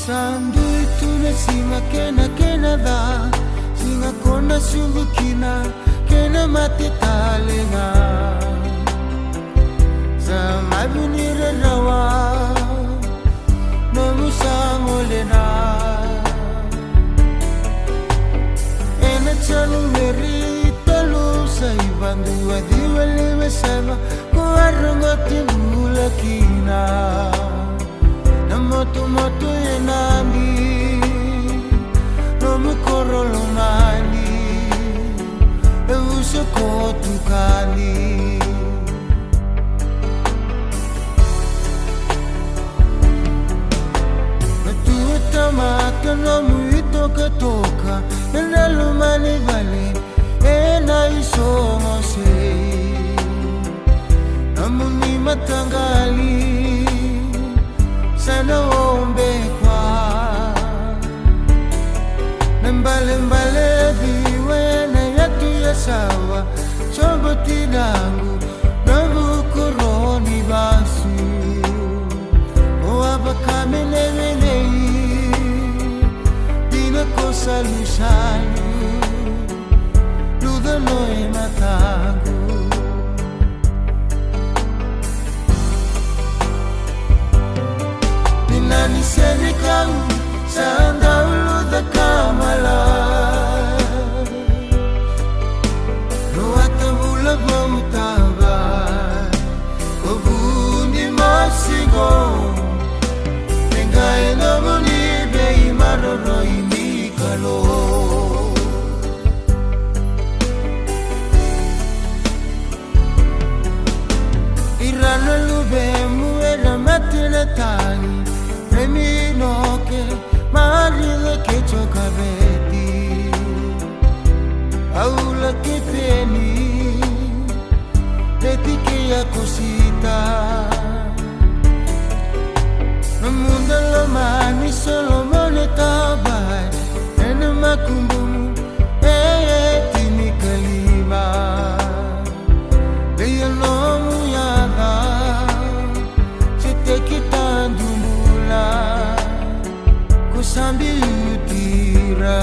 Sandu itu na singa kena da singa kona sulu kina kena mati talenga sama bunira rawa nomu sangolena ena chalu meri talu sai bandu adiwale besama ko arngoti mulakina moto enandi nomu korolo mani euso kotukani matuta mata nomu itoka enalo mani vale ena isomo sei nomu ni matangali sana ombe kwa mbale viwe na yatu ya sawa chombo tinangu nabu koroni basu oaba kamene dina kosa lushalu luda noe matangu Nani senikang sanda ulu da kamala Ruata bula bautaba Kobundi masigo Tengai namuni bei maroro ini kalo Irana lube muera matena tani Remi noke marile ke chokaveti Aula ke peni Leti ke ya cosita Namunda la mani solo moneta bai Ene makumbumu tini kalima Leia nomu yada Sete kitandu Kusambi utira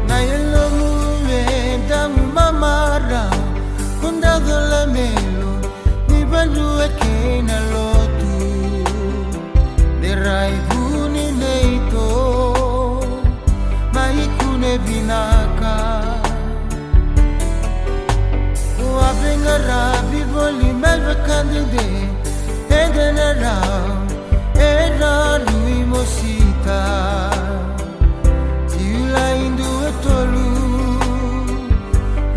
Na yelo muwe damu mamara Kundagola melo Nibalu ekena lotu Derai guni neito Maikune binaka Rabi voli melva candide Edena rao Era lui mosita Tiula indu etolu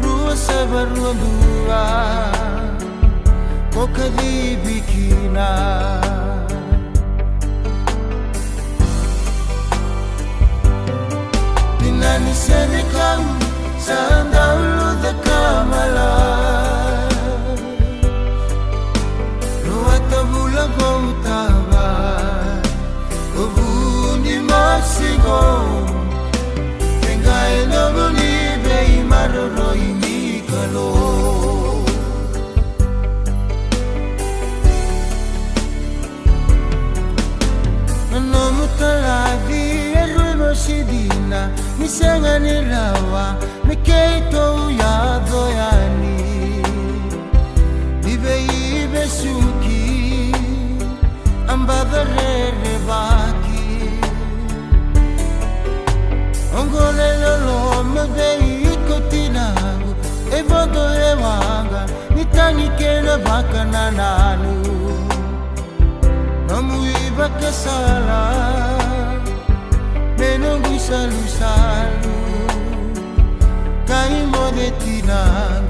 Rua seba rua dua Koka di bikina Dinani sedekam Sanda ulu da kamala Bula bautaba Kobundi masigo Tengai namuni bei maroro ini kalo Nomu talavi erui mosidina Misenga nirawa Mikeito ya doyani Vive ibe suki Ambadare vaki Ongole lolo mebei kotinangu Ebodo ewanga Nitani kena baka nananu Namu iba kesala Menunggu salu-salu Kai mode tinangu